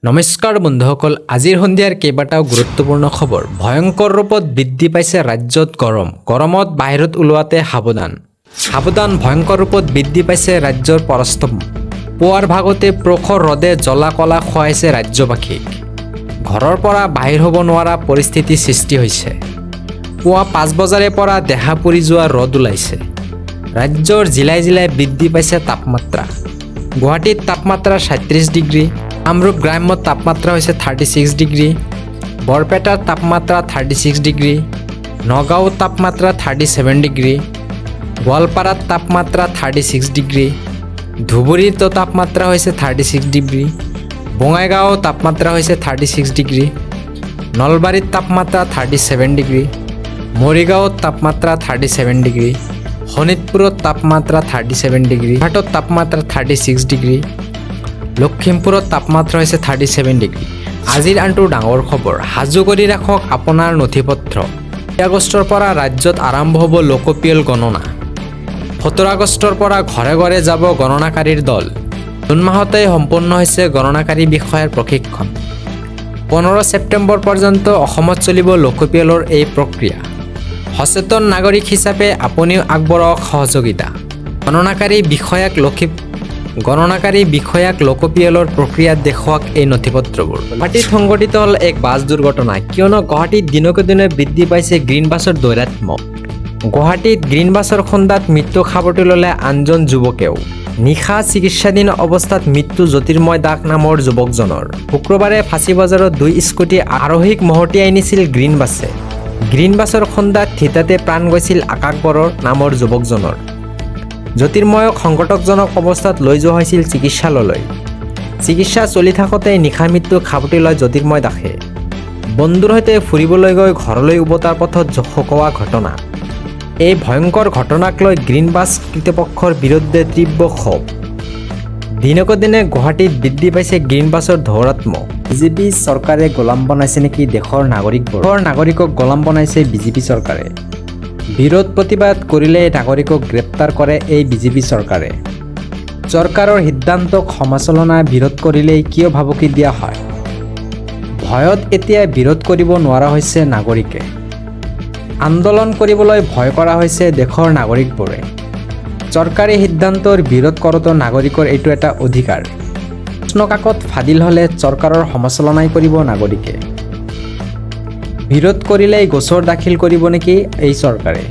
নমস্কাৰ বন্ধুসকল, আজিৰ সন্ধিয়াৰ কেইবাটাও গুৰুত্বপূৰ্ণ খবৰ। ভয়ংকৰ ৰূপত বৃদ্ধি পাইছে ৰাজ্যত গৰমত বাহিৰত ওলোৱাতে সাৱধান ভয়ংকৰ ৰূপত বৃদ্ধি পাইছে ৰাজ্যৰ পৰস্তম। পুৱাৰ ভাগতে প্ৰখৰ ৰদে জ্বলা কলা খুৱাইছে ৰাজ্যবাসীক। ঘৰৰ পৰা বাহিৰ হ'ব নোৱাৰা পৰিস্থিতি সৃষ্টি হৈছে। পুৱা 5 বজাৰে পৰা দেহা পৰি যোৱা ৰদ ওলাইছে। ৰাজ্যৰ জিলাই জিলাই বৃদ্ধি পাইছে তাপমাত্ৰা। গুৱাহাটীত তাপমাত্ৰা 37 ডিগ্ৰী, কামৰূপ গ্ৰাম্যত তাপমাত্ৰা হৈছে 36 ডিগ্ৰী, বৰপেটাৰ তাপমাত্ৰা 36 ডিগ্ৰী, নগাঁৱত তাপমাত্ৰা 37 ডিগ্ৰী, গোৱালপাৰাত তাপমাত্ৰা 36 ডিগ্ৰী, ধুবুৰীত তাপমাত্ৰা হৈছে 36 ডিগ্ৰী, বঙাইগাঁৱত তাপমাত্ৰা হৈছে 36 ডিগ্ৰী, নলবাৰীত তাপমাত্ৰা 37 ডিগ্ৰী, মৰিগাঁৱত তাপমাত্ৰা 37 ডিগ্ৰী, শোণিতপুৰত তাপমাত্ৰা 37 ডিগ্ৰী, যোৰহাটত তাপমাত্ৰা 36 ডিগ্ৰী, লখিমপুৰত তাপমাত্ৰা হৈছে 37 ডিগ্ৰী। আজিৰ আনটো ডাঙৰ খবৰ, সাজু কৰি ৰাখক আপোনাৰ নথিপত্ৰ। 2 আগষ্টৰ পৰা ৰাজ্যত আৰম্ভ হ'ব লোকপিয়ল গণনা। 17 আগষ্টৰ পৰা ঘৰে ঘৰে যাব গণনাকাৰীৰ দল। জুন মাহতেই সম্পূৰ্ণ হৈছে গণনাকাৰী বিষয়াৰ প্ৰশিক্ষণ। 15 ছেপ্টেম্বৰ পৰ্যন্ত অসমত চলিব লোকপিয়লৰ এই প্ৰক্ৰিয়া। সচেতন নাগৰিক হিচাপে আপুনিও আগবঢ়াওক সহযোগিতা। গণনাকাৰী বিষয়াক লোকপিয়লৰ প্ৰক্ৰিয়াত দেখুৱাওক এই নথিপত্ৰবোৰ। গুৱাহাটীত সংঘটিত হ'ল এক বাছ দুৰ্ঘটনা, কিয়নো গুৱাহাটীত দিনকে দিনে বৃদ্ধি পাইছে গ্ৰীণ বাছৰ দৈৰাত্ম্য। গুৱাহাটীত গ্ৰীণ বাছৰ খুন্দাত মৃত্যু সাৱটি ল'লে আনজন যুৱকেও। নিশা চিকিৎসাধীন অৱস্থাত মৃত্যু জ্যোতিৰ্ময় দাস নামৰ যুৱকজনৰ। শুক্ৰবাৰে ফাঁচী বজাৰত 2 স্কুটি আৰোহীক মহতিয়াই নিছিল গ্ৰীণ বাছে। গ্ৰীণ বাছৰ খুন্দাত থিতাতে প্ৰাণ গৈছিল আকাশ বৰৰ নামৰ যুৱকজনৰ। জ্যোতিৰ্ময়ক সংকটজনক অৱস্থাত লৈ যোৱা হৈছিল চিকিৎসালয়লৈ। চিকিৎসা চলি থাকোঁতে নিশা মৃত্যু সাৱটি লয় জ্যোতিৰ্ময় দাসে। বন্ধুৰ সৈতে ফুৰিবলৈ গৈ ঘৰলৈ উভতাৰ পথত শোকোৱা ঘটনা। এই ভয়ংকৰ ঘটনাক লৈ গ্ৰীণ বাছ কৰ্তৃপক্ষৰ বিৰুদ্ধে তীব্ৰ ক্ষোভ। দিনকে দিনে গুৱাহাটীত বৃদ্ধি পাইছে গ্ৰীণ বাছৰ দৌৰাত্ম্য। বিজেপি চৰকাৰে গোলাম বনাইছে নেকি দেশৰ নাগৰিকক গোলাম বনাইছে বিজেপি চৰকাৰে। বিৰোধ প্ৰতিবাদ কৰিলে নাগৰিকক গ্ৰেপ্তাৰ কৰে এই বিজেপি চৰকাৰে। চৰকাৰৰ সিদ্ধান্তক সমালোচনা বিৰোধ কৰিলেই কিয় ভাবুকি দিয়া হয়। ভয়ত এতিয়া বিৰোধ কৰিব নোৱাৰা হৈছে নাগৰিকে। আন্দোলন কৰিবলৈ ভয় কৰা হৈছে দেশৰ নাগৰিকবোৰে। চৰকাৰী সিদ্ধান্তৰ বিৰোধ কৰোঁতে নাগৰিকৰ এইটো এটা অধিকাৰ। প্ৰশ্নকাকত ফাদিল হ'লে চৰকাৰৰ সমালোচনাই কৰিব নাগৰিকে। বিৰোধ কৰিলেই গোচৰ দাখিল কৰিব নেকি এই চৰকাৰে।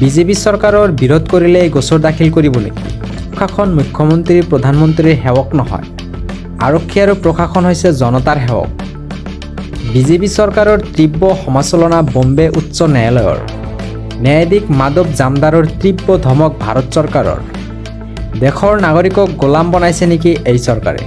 বিজেপি চৰকাৰৰ বিৰোধ কৰিলেই গোচৰ দাখিল কৰিব নেকি। প্ৰশাসন মুখ্যমন্ত্ৰী প্ৰধানমন্ত্ৰীৰ সেৱক নহয়, আৰক্ষী আৰু প্ৰশাসন হৈছে জনতাৰ সেৱক। বিজেপি চৰকাৰৰ তীব্ৰ সমালোচনা বম্বে উচ্চ ন্যায়ালয়ৰ। ন্যায়াধীশ মাধৱ জামদাৰৰ তীব্ৰ ধমক ভাৰত চৰকাৰৰ। দেশৰ নাগৰিকক গোলাম বনাইছে নেকি এই চৰকাৰে।